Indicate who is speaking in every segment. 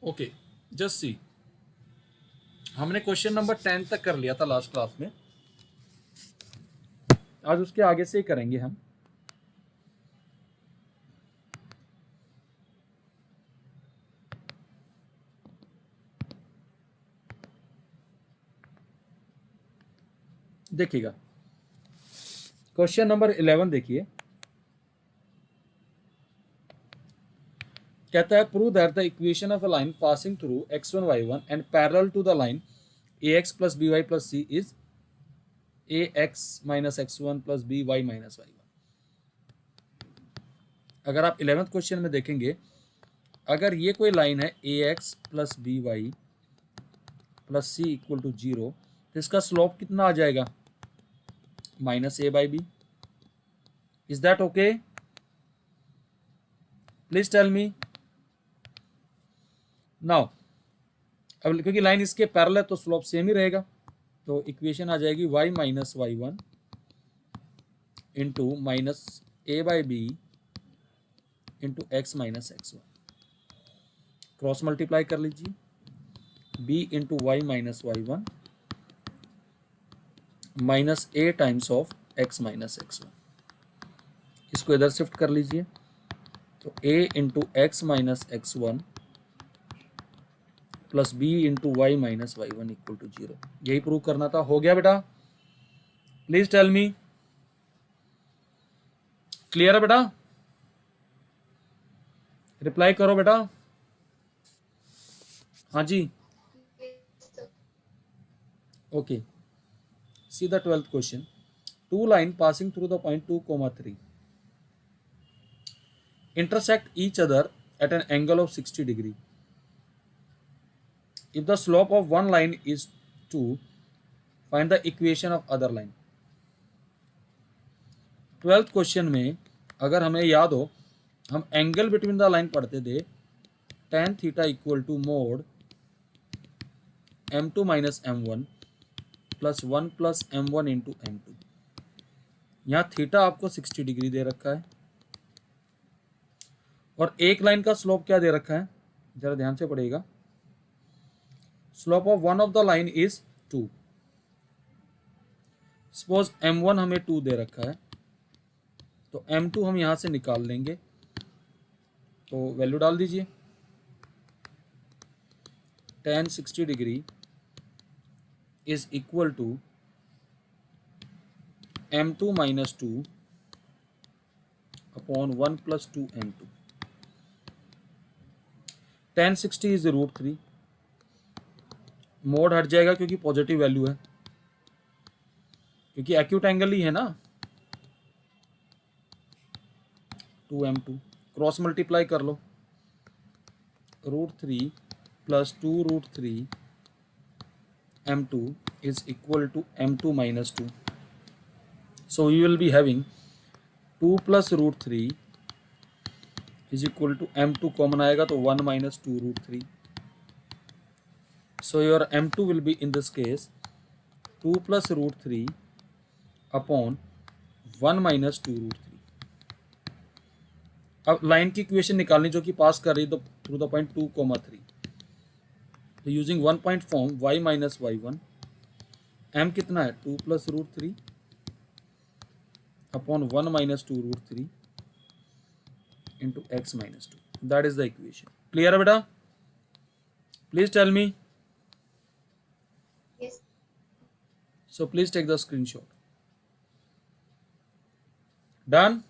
Speaker 1: Okay, just see, हमने question number 10 तक कर लिया था लास्ट क्लास में। आज उसके आगे से ही करेंगे हम। देखिएगा, क्वेश्चन नंबर 11 देखिए, कहता है prove that the equation of a line passing through x1 y1 and parallel to the line ax plus by plus c is ax minus x1 plus by minus y1। अगर आप 11th question में देखेंगे, अगर ये कोई line है ax plus by plus c equal to 0, तो इसका स्लोप कितना आ जाएगा? Minus a by b। Is that okay? Please tell me now. अब क्योंकि लाइन इसके पैरेलल है तो स्लोप सेम ही रहेगा, तो इक्वेशन आ जाएगी y minus y one into minus a by B into x minus x one. Cross multiply कर लीजिए, b into y minus y one minus a times of x minus x one. इसको इधर shift कर लीजिए, तो a into x minus x one plus b into y minus y one equal to 0। यही prove करना था। हो गया बेटा? प्लीज टेल मी, क्लियर है बेटा? रिप्लाई करो बेटा। हाँ जी, okay. See the 12th question. Two line passing through the point 2, 3 intersect each other at an angle of 60 degree. If the slope of one line is 2, find the equation of other line. 12th question में अगर हमें याद हो, हम angle between the line पढ़ते थे tan theta equal to mod m2 minus m1 plus 1 plus m1 into m2। यहाँ theta आपको 60 डिग्री दे रखा है और एक लाइन का स्लोप क्या दे रखा है, जरा ध्यान से पढ़िएगा। Slope of one of the line is 2। Suppose m1 हमें 2 दे रखा है, तो m2 हम यहां से निकाल लेंगे, तो वैल्यू डाल दीजिए। tan 60 degree is equal to m2 minus 2 upon 1 plus 2 m2। tan 60 is √3। Mod हट जाएगा क्योंकि पॉजिटिव वैल्यू है, क्योंकि एक्यूट एंगल ही है ना। 2m2 क्रॉस मल्टीप्लाई कर लो, √3 plus 2√3 m2 is equal to m2 minus 2. So you will be having 2 plus √3 is equal to m2 common आएगा तो 1 minus 2√3. So your m2 will be in this case 2 plus √3 upon 1 minus 2√3. अब line की equation निकालनी जो कि पास कर रही है थ्रू द पॉइंट 2, 3। तो using 1 point form y minus y one, m कितना है 2 plus √3 upon 1 minus 2√3 into x minus 2। That is the equation. Clear है बेटा? Please tell me. So please take the screenshot. Done?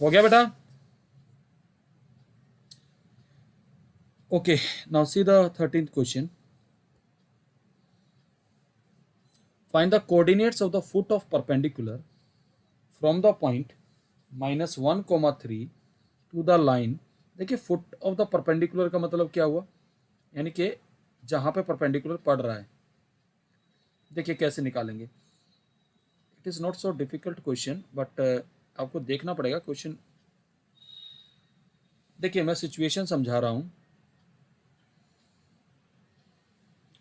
Speaker 1: हो गया बेटा? Okay, now see the 13th question. Find the coordinates of the foot of perpendicular from the point -1, 3 to the line। देखिए, foot of the perpendicular का मतलब क्या हुआ, यानी कि जहां पे परपेंडिकुलर पड़ रहा है। देखिए कैसे निकालेंगे। It is not so difficult question, but आपको देखना पड़ेगा क्वेश्चन। देखिए मैं सिचुएशन समझा रहा हूं।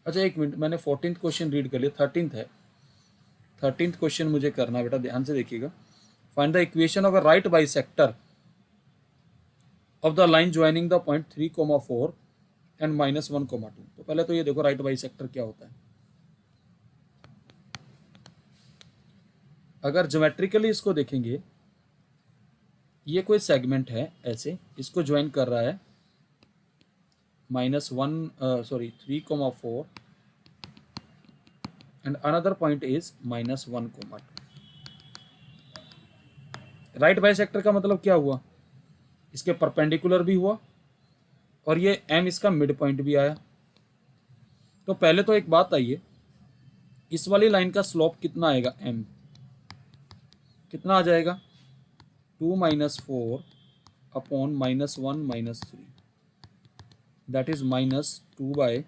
Speaker 1: अच्छा एक मिनट, मैंने 14th क्वेश्चन रीड कर लिया, 13th है। 13th क्वेश्चन मुझे करना बेटा, ध्यान से देखिएगा। Find the equation of a right bisector of the line joining the point 3,4 and -1,2। तो पहले तो ये देखो राइट बाइसेक्टर क्या होता है। अगर ज्योमेट्रिकली इसको देखेंगे, ये कोई सेगमेंट है ऐसे, इसको ज्वाइन कर रहा है -1 3,4 and another point is -1,2। Right bisector का मतलब क्या हुआ, इसके परपेंडिकुलर भी हुआ और ये m इसका मिड पॉइंट भी आया। तो पहले तो एक बात आइए, इस वाली लाइन का स्लोप कितना आएगा, m कितना आ जाएगा, 2 - 4 अपॉन -1 - 3, दैट इज -2/-4,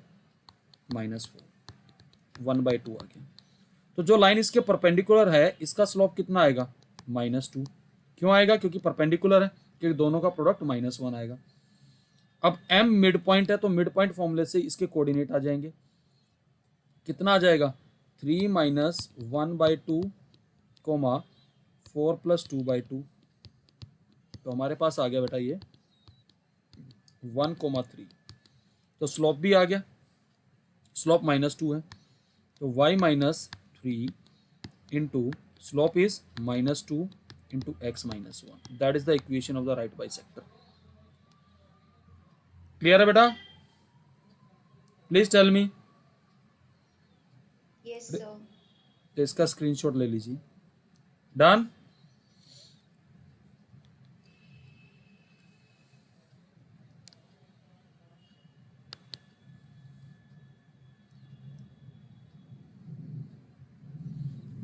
Speaker 1: 1/2 आ गया। तो जो लाइन इसके परपेंडिकुलर है इसका स्लोप कितना आएगा, -2। क्यों आएगा, क्योंकि परपेंडिकुलर है, क्योंकि दोनों का प्रोडक्ट -1 आएगा। अब m मिड पॉइंट है तो मिड पॉइंट फॉर्मूले से इसके कोऑर्डिनेट आ जाएंगे, कितना आ जाएगा, 3 - 1/2, 4 + 2/2। तो हमारे पास आ गया बेटा ये 1,3। तो स्लोप भी आ गया, स्लोप -2 है, तो y - 3 into slope is -2 into x - 1। That is the equation of the right bisector. Clear है बेटा, please tell me.
Speaker 2: Yes sir.
Speaker 1: तो इसका स्क्रीनशॉट ले लीजिए। डन।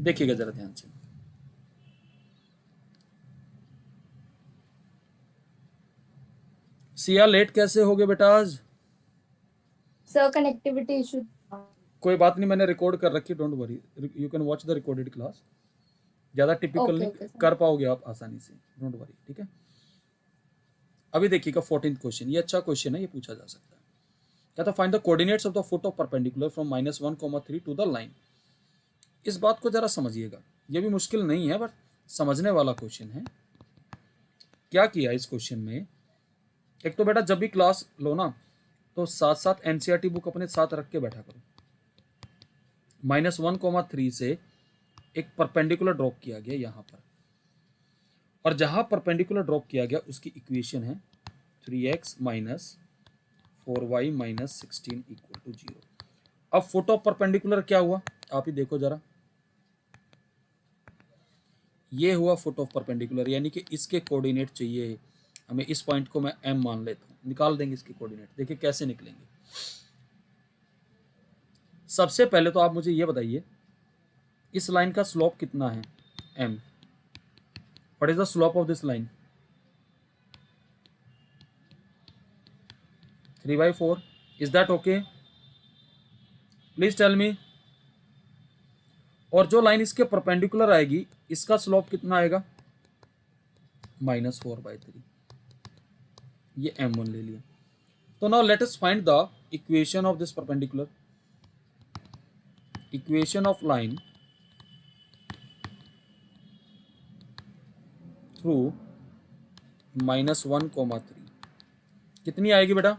Speaker 1: देखिएगा जरा ध्यान से, सिया लेट कैसे हो गए बेटा आज?
Speaker 2: Sir connectivity issue.
Speaker 1: कोई बात नहीं, मैंने रिकॉर्ड कर रखी, don't worry, you can watch the recorded class. ज़्यादा टिपिकल नहीं कर पाओगे आप आसानी से, डोंट वरी, ठीक है। अभी देखिएगा 14th क्वेश्चन, ये अच्छा क्वेश्चन है, ये पूछा जा सकता है। क्या था, find the coordinates of the foot of perpendicular from -1,3 to the line. इस बात को जरा समझिएगा, ये भी मुश्किल नहीं है बट समझने वाला क्वेश्चन है। क्या किया इस क्वेश्चन में, एक तो बेटा जब भी क्लास लो ना तो साथ साथ एनसीईआरटी बुक अपने साथ रख के बैठा करो। -1,3 से एक परपेंडिकुलर ड्रॉप किया गया यहाँ पर, और जहाँ परपेंडिकुलर ड्रॉप किया गया उसकी इक्वेशन है 3x - 4y - 16 = 0। अब फुट ऑफ परपेंडिकुलर क्या हुआ, आप ही देखो जरा, ये हुआ फुट ऑफ परपेंडिकुलर, यानी कि इसके कोऑर्डिनेट चाहिए हमें। इस पॉइंट को मैं m मान लेता हूँ, निकाल देंगे इसके कोऑर्डिनेट। देखिए कैसे निकलेंगे। सबसे पहले तो आप मुझे ये बताइए, इस लाइन का स्लोप कितना है, m। What is the slope of this line, 3/4। Is that okay, please tell me. और जो लाइन इसके परपेंडिकुलर आएगी इसका स्लोप कितना आएगा, -4/3। ये m1 ले लिया। तो now let us find the equation of this perpendicular. Equation of line through -1,3 कितनी आएगी बेटा,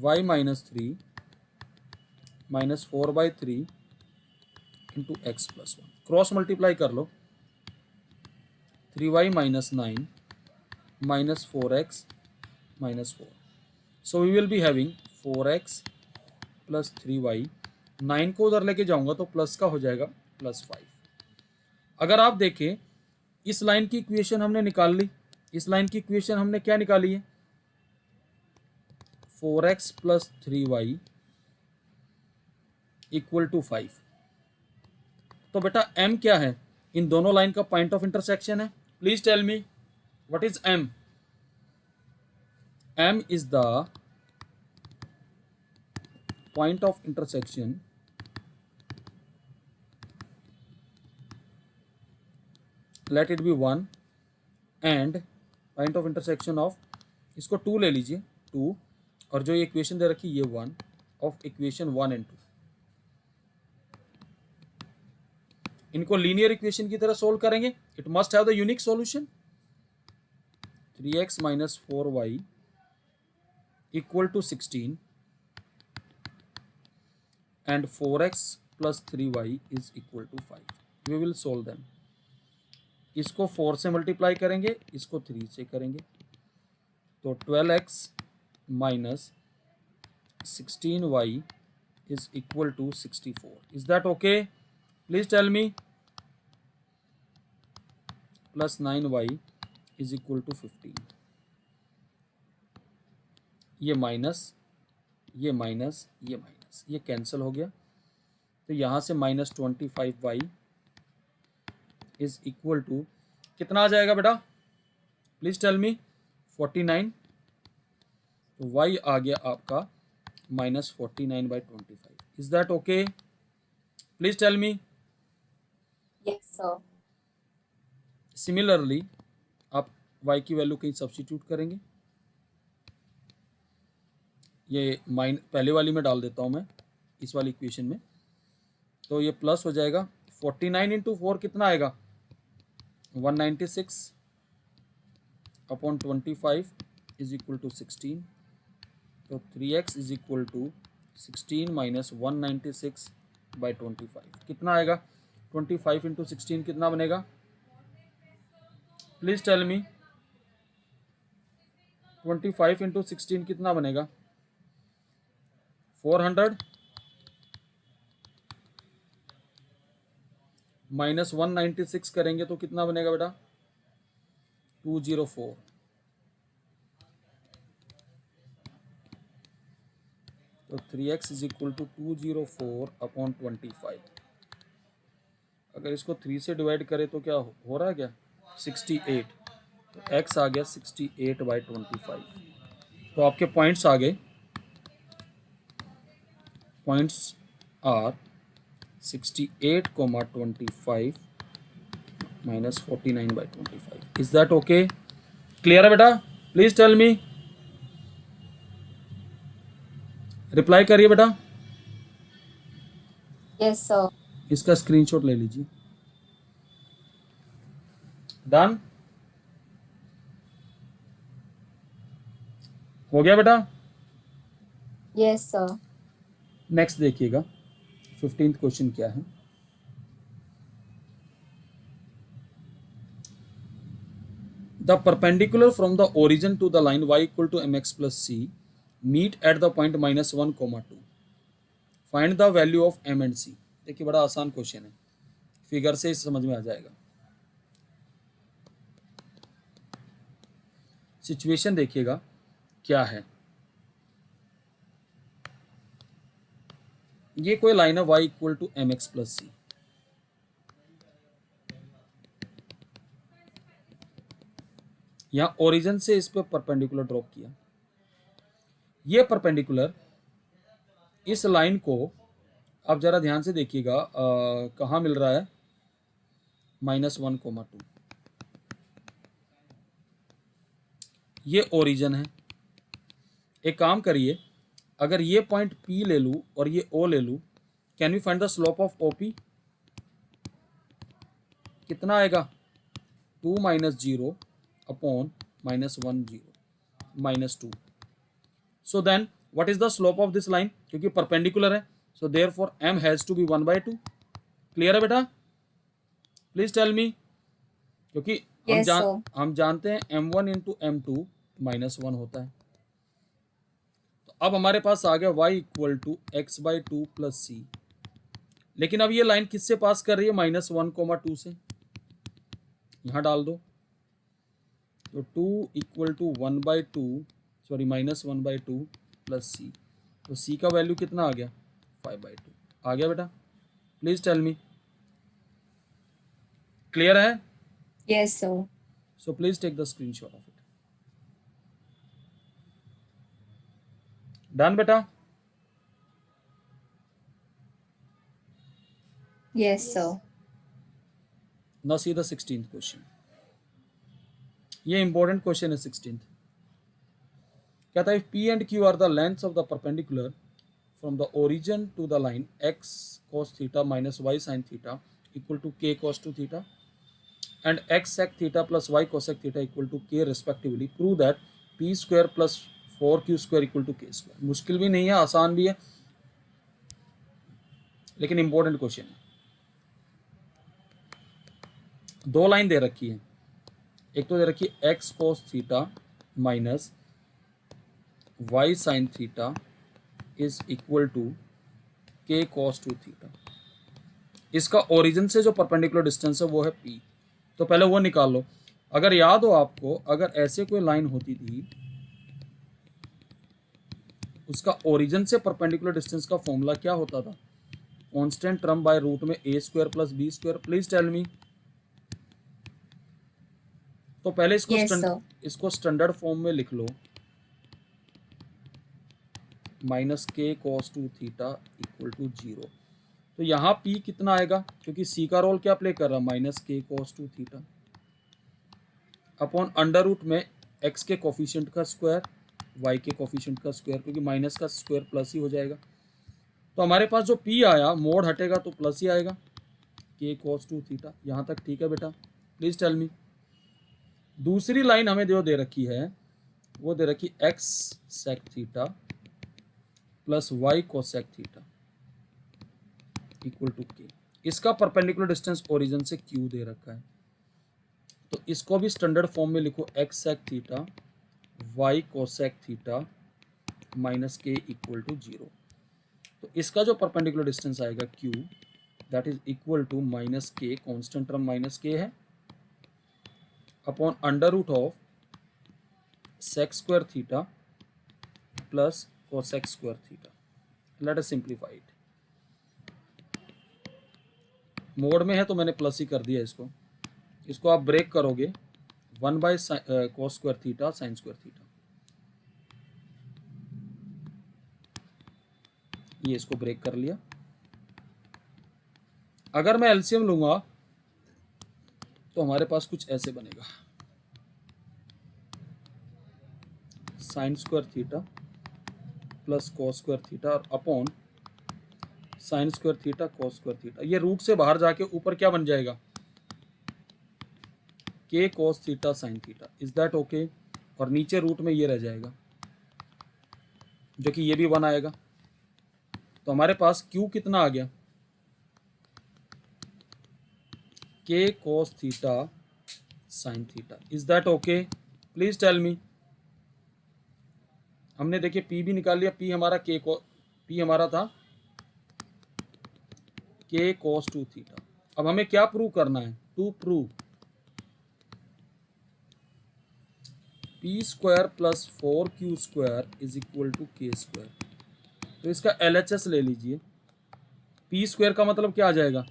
Speaker 1: y - 3 -4/3 into x + 1। Cross multiply कर लो, 3y - 9 -4x - 4। So we will be having 4x + 3y। 9 को उधर लेके जाऊंगा तो प्लस का हो जाएगा +5। अगर आप देखें इस लाइन की इक्वेशन हमने निकाल ली, इस लाइन की इक्वेशन हमने क्या निकाली है, 4x + 3y = 5। तो बेटा m क्या है, इन दोनों लाइन का पॉइंट ऑफ इंटरसेक्शन है। Please tell me what is m। m is the point of intersection let it be 1 and point of intersection of, इसको 2 ले लीजिए, 2, और जो ये इक्वेशन दे रखी ये 1 ऑफ इक्वेशन 1 एंड 2। इनको लीनियर इक्वेशन की तरह सोल्व करेंगे, it must have the unique solution. 3x minus 4y equal to 16 and 4x plus 3y is equal to 5. We will solve them. इसको 4 से मल्टीप्लाई करेंगे, इसको 3 से करेंगे, तो 12x minus 16y is equal to 64. Is that okay? Please tell me. Plus 9y is equal to 15. ये minus, ये minus, ये माइनस, ये कैंसिल हो गया, तो यहाँ से minus 25y is equal to कितना आ जाएगा बेटा? Please tell me. 49. तो y आ गया आपका minus 49/25. Is that okay? Please tell me.
Speaker 2: Yes, sir.
Speaker 1: Similarly आप y की वैल्यू कहीं सब्स्टिट्यूट करेंगे, ये पहले वाली में डाल देता हूँ मैं, इस वाली इक्वेशन में, तो ये प्लस हो जाएगा. 49 इंटू 4 कितना आएगा? 196 अपॉन 25 इज इक्वल टू 16. तो 3x is equal to 16 minus 196/25 कितना आएगा? 25 इंटू 16 कितना बनेगा? Please tell me. 25 इंटू 16 कितना बनेगा? 400 माइनस 196 करेंगे तो कितना बनेगा बेटा? 204. तो 3x is equal to 204 upon 25. अगर इसको 3 से डिवाइड करें तो क्या हो रहा है क्या? 68. तो x आ गया 68/25. तो आपके पॉइंट्स आ गए. Points are 68,25 minus 49/25. Is that okay? Clear है बेटा? Please tell me. रिप्लाई करिए बेटा.
Speaker 2: Yes, sir.
Speaker 1: इसका स्क्रीनशॉट ले लीजिए. डन हो गया बेटा?
Speaker 2: Yes, sir.
Speaker 1: नेक्स्ट देखिएगा 15th क्वेश्चन क्या है. The perpendicular from the origin to the line y equal to mx plus c meet at the point -1,2. Find the value of m and c. देखिए बड़ा आसान question है, figure से समझ में आ जाएगा. सिचुएशन देखिएगा क्या है. ये कोई लाइन है y equal to mx plus c. यहां ओरिजिन से इस पे परपेंडिकुलर ड्रॉप किया. ये परपेंडिकुलर इस लाइन को आप जरा ध्यान से देखिएगा, कहाँ मिल रहा है? -1,2. ये ओरिजिन है. एक काम करिए, अगर ये पॉइंट P ले लूँ और ये O ले लूँ, can we find the slope of OP? कितना आएगा? 2 - 0 upon -1 0 -2. So then what is the slope of this line? क्योंकि परपेंडिकुलर है, so therefore m has to be 1/2. Clear है बेटा? Please tell me. क्योंकि
Speaker 2: Yes, sir.
Speaker 1: हम जानते हैं m1 इंटू m2 -1 होता है. तो अब हमारे पास आ गया y equal to x/2 plus c. लेकिन अब ये लाइन किससे पास कर रही है? -1,2 से. यहाँ डाल दो, तो 2 equal to 1/2 sorry -1/2 plus c. तो c का वैल्यू कितना आ गया? 5/2 आ गया बेटा. Please tell me. क्लियर है?
Speaker 2: Yes, sir.
Speaker 1: So please take the screenshot of it. Done बेटा?
Speaker 2: Yes, sir.
Speaker 1: Now see the 16th question. ये इंपॉर्टेंट क्वेश्चन है 16th. कहता है P and Q are the lengths of the perpendicular from the origin to the line x cos theta minus y sin theta equal to k cos 2 theta. and x sec theta plus y cosec theta equal to k respectively, prove that p square plus 4q square equal to k square। मुश्किल भी नहीं है, आसान भी है, लेकिन important question है। दो लाइन दे रखी है, एक तो दे रखी है x cos theta minus y sin theta is equal to k cos 2 theta. इसका ओरिजिन से जो परपेंडिकुलर डिस्टेंस है वो है p, तो पहले वो निकाल लो। अगर याद हो आपको, अगर ऐसे कोई लाइन होती थी, उसका ओरिजिन से परपेंडिकुलर डिस्टेंस का फॉर्मूला क्या होता था? कांस्टेंट टर्म बाय रूट में a square plus b square. Please tell me. तो पहले
Speaker 2: Yes, sir.
Speaker 1: इसको स्टैंडर्ड फॉर्म में लिख लो, minus k cos 2 theta equal to 0। तो यहाँ p कितना आएगा, क्योंकि c का रोल क्या प्ले कर रहा है, minus k cos 2 theta upon under root में x के कोफिशिएंट का स्क्वायर, y के कोफिशिएंट का स्क्वायर, क्योंकि माइनस का स्क्वायर प्लस ही हो जाएगा। तो हमारे पास जो p आया, मोड हटेगा तो प्लस ही आएगा, के कॉस 2 थीटा। यहाँ तक ठीक है बेटा? Please tell me. दूसरी लाइन हमें जो दे रखी है, वो दे रखी x sec theta plus y cosec theta equal to k। इसका परपेंडिकुलर डिस्टेंस ओरिजिन से q दे रखा है, तो इसको भी स्टैंडर्ड फॉर्म में लिखो, x sec theta y cosec theta minus k equal to 0। तो इसका जो परपेंडिकुलर डिस्टेंस आएगा q, that is equal to minus k, constant term minus k है, upon under root of sec square theta plus cosec square theta. Let us simplify it. Mod में है तो मैंने plus ही कर दिया इसको आप ब्रेक करोगे, 1 by cos square theta sine square theta, ये इसको ब्रेक कर लिया। अगर मैं एलसीएम लूंगा तो हमारे पास कुछ ऐसे बनेगा, sine square theta plus cos square theta और upon sine square theta cos square theta. ये रूट से बाहर जाके ऊपर क्या बन जाएगा, k cos theta sine theta. Is that okay? और नीचे रूट में ये रह जाएगा, जो कि ये भी 1 आएगा। तो हमारे पास क्यू कितना आ गया, k cos theta sine theta. Is that okay? Please tell me. हमने देखिए p भी निकाल लिया, p हमारा p हमारा था के कॉस 2 थीटा। अब हमें क्या प्रूव करना है, to prove p square plus 4q square is equal to k square. तो इसका LHS ले लीजिए। p स्क्वायर का मतलब क्या आ जाएगा,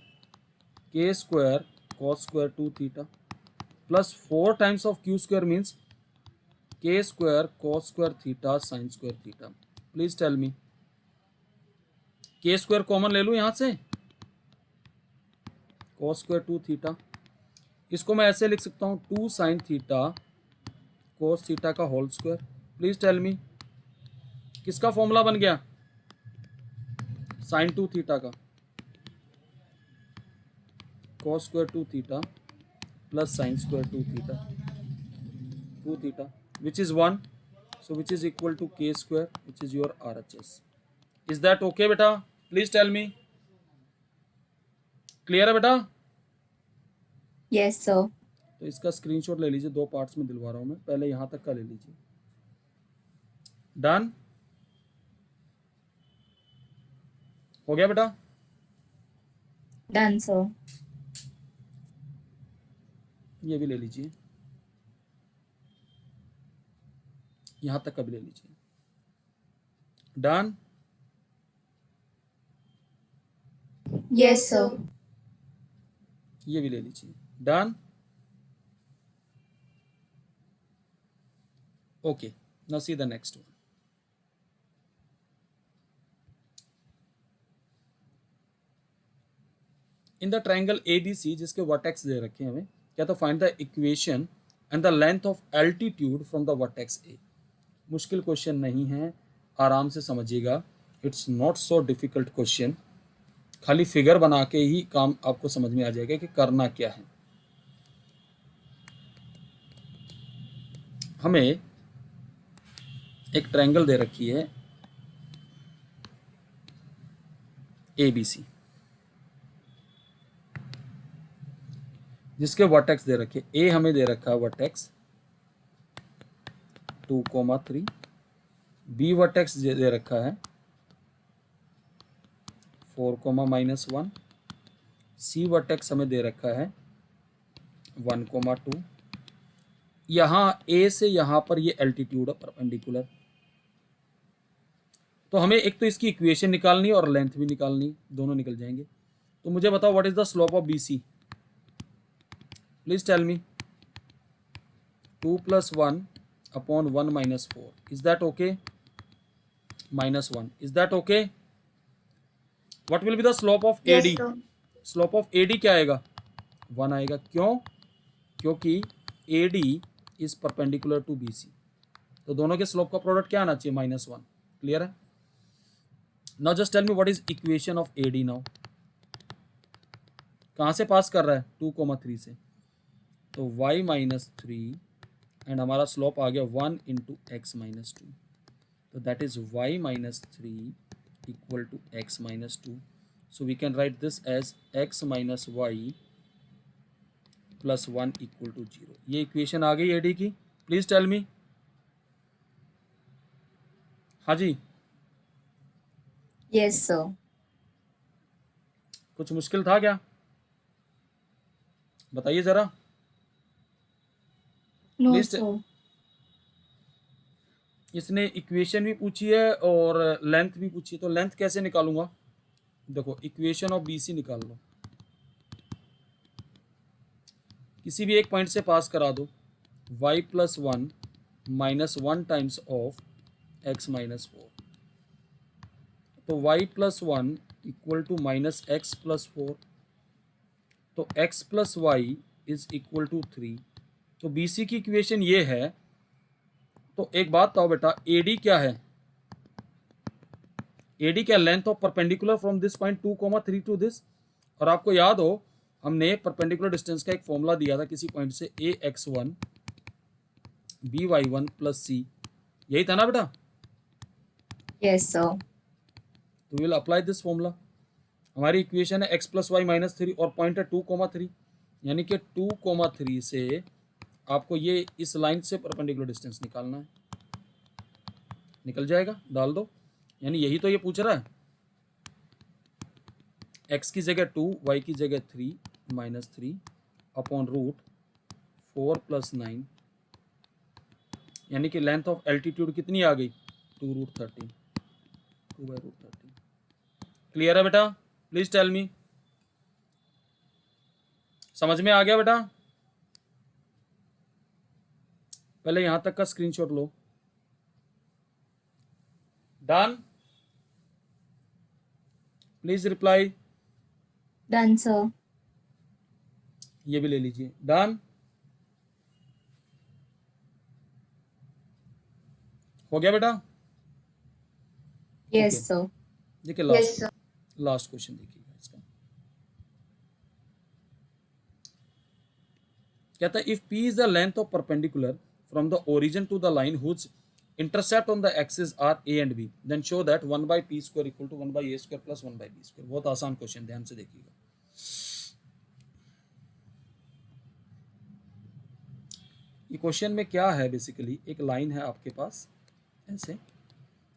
Speaker 1: k square cos square 2 theta plus 4 times of q square means k square cos square theta sine square theta. Please tell me. K square common ले लूं यहां से, कॉस स्क्वायर 2 थीटा, इसको मैं ऐसे लिख सकता हूं 2 साइन थीटा कॉस थीटा का whole square. Please tell me, किसका फॉर्मूला बन गया, साइन 2 थीटा का, cos square 2 theta plus sine square 2 theta which is 1, so which is equal to k square, which is your RHS. Is that okay बेटा? Please tell me. Clear है बेटा?
Speaker 2: Yes, sir.
Speaker 1: तो इसका screenshot ले लीजिए, 2 parts में दिलवा रहा हूं मैं, पहले यहां तक का ले लीजिए। डन हो गया बेटा?
Speaker 2: Done, sir.
Speaker 1: ये भी ले लीजिए, यहां तक का भी ले लीजिए। डन?
Speaker 2: Yes, sir.
Speaker 1: ये भी ले लीजिए। Done? Okay, now see the next one. In the triangle ABC जिसके वर्टेक्स दे रखे हैं हमें, क्या तो find the equation and the length of altitude from the vertex A। मुश्किल क्वेश्चन नहीं है, आराम से समझिएगा, it's not so difficult question. खाली फिगर बना के ही काम आपको समझ में आ जाएगा कि करना क्या है। हमें एक ट्रायंगल दे रखी है ABC, जिसके वर्टेक्स दे रखे ए हमें दे रखा है वर्टेक्स 2,3, बी वर्टेक्स दे रखा है 4,-1, सी वर्टेक्स हमें दे रखा है 1,2। यहाँ ए से यहाँ पर ये एल्टीट्यूड है परपेंडिकुलर। तो हमें एक तो इसकी इक्वेशन निकालनी है और लेंथ भी निकालनी, दोनों निकल जाएंगे। तो मुझे बताओ what is the slope of BC, please tell me. 2 + 1 upon 1 - 4, is that okay? -1, is that okay? What will be the slope of AD?
Speaker 2: Yes, sir.
Speaker 1: Slope of AD क्या आएगा? 1 आएगा। क्यों? क्योंकि AD is perpendicular to BC, तो दोनों के slope का product क्या आना चाहिए? -1। क्लियर है? Now just tell me what is equation of AD now. कहाँ से पास कर रहा है? 2,3 से, तो y - 3 एंड हमारा स्लोप आ गया 1 × x - 2, तो that is y - 3 = x - 2। So we can write this as x - y + 1 = 0। ये इक्वेशन आ गई AD की। Please tell me. हाँ जी,
Speaker 2: Yes, sir.
Speaker 1: कुछ मुश्किल था क्या? बताइए जरा।
Speaker 2: No,
Speaker 1: please.
Speaker 2: sir.
Speaker 1: इसने इक्वेशन भी पूछी है और लेंथ भी पूछी है, तो लेंथ कैसे निकालूंगा? देखो, इक्वेशन ऑफ BC निकाल लो, किसी भी एक पॉइंट से पास करा दो। y + 1 - 1 टाइम्स ऑफ x - 4, तो y + 1 = -x + 4, तो x + y = 3। तो BC की इक्वेशन ये है। तो एक बात बताओ बेटा, AD क्या है? AD क्या? Length of perpendicular from this point 2,3 to this. और आपको याद हो, हमने परपेंडिकुलर डिस्टेंस का एक फॉर्मूला दिया था किसी पॉइंट से, AX1 BY1 + C, यही था ना बेटा?
Speaker 2: Yes, sir.
Speaker 1: तो विल अप्लाई दिस फॉर्मूला। हमारी इक्वेशन है x + y - 3 और पॉइंट है 2,3, यानी कि 2,3 से आपको ये इस लाइन से परपेंडिकुलर डिस्टेंस निकालना है। निकल जाएगा, डाल दो। यानी यही तो ये पूछ रहा है। x की जगह 2, y की जगह 3 - 3 अपॉन √4 + 9, यानी कि लेंथ ऑफ एल्टीट्यूड कितनी आ गई? 2√13, 2/√13। क्लियर है बेटा? Please tell me. समझ में आ गया बेटा? पहले यहां तक का स्क्रीनशॉट लो। Done? Please reply.
Speaker 2: Done, sir.
Speaker 1: ये भी ले लीजिए। डन? हो गया बेटा?
Speaker 2: Yes,
Speaker 1: Okay.
Speaker 2: sir.
Speaker 1: देखिए
Speaker 2: Yes, sir.
Speaker 1: लास्ट क्वेश्चन देखिएगा इसका। कहता है if P is the length of perpendicular from the origin to the line whose intercept on the axis are A and B, then show that 1/P² = 1/A² + 1/B²। बहुत आसान question, ध्यान से देखिएगा। ये क्वेश्चन में क्या है? बेसिकली एक लाइन है आपके पास ऐसे,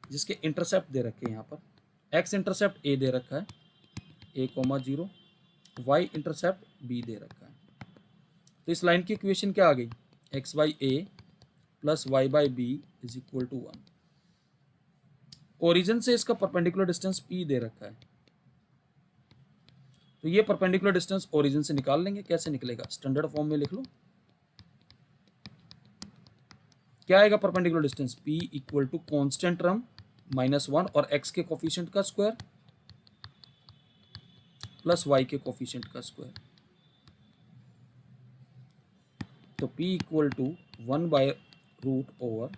Speaker 1: जिसके इंटरसेप्ट दे रखे हैं। यहाँ पर x इंटरसेप्ट A दे रखा है, A,0, y इंटरसेप्ट B दे रखा है। तो इस लाइन की इक्वेशन क्या आ गई? x/a + y/b = 1। ओरिजिन से इसका परपेंडिकुलर डिस्टेंस P दे रखा है, तो ये परपेंडिकुलर डिस्टेंस ओरिजिन से निकाल लेंगे। कैसे निकलेगा? स्टैंडर्ड फॉर्म में लिख लो। क्या आएगा perpendicular distance? P = constant term -1 और x के कोफिशिएंट का स्क्वायर प्लस y के कोफिशिएंट का स्क्वायर, तो P = 1/√,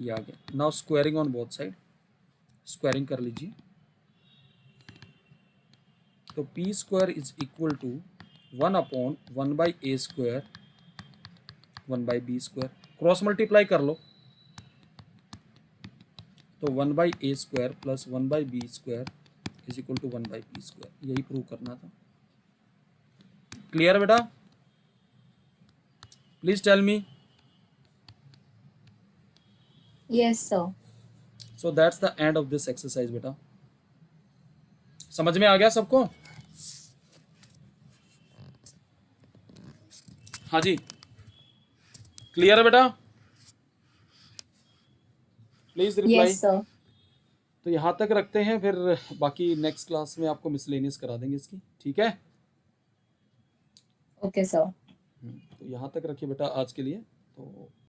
Speaker 1: ये आ गया। Now squaring on both side, squaring कर लीजिए। तो P² = 1/1/A² 1/b², cross multiply कर लो तो 1/a² plus 1/b² is equal to 1/p², यही प्रूव करना था। क्लियर बेटा? Please tell me.
Speaker 2: Yes, sir.
Speaker 1: So that's the end of this exercise बेटा। समझ में आ गया सबको? हाँ जी, क्लियर है बेटा? Please reply.
Speaker 2: Yes, sir.
Speaker 1: तो यहाँ तक रखते हैं, फिर बाकी नेक्स्ट क्लास में आपको मिसलेनियस करा देंगे इसकी, ठीक है?
Speaker 2: Okay, sir.
Speaker 1: तो यहाँ तक रखिए बेटा आज के लिए। तो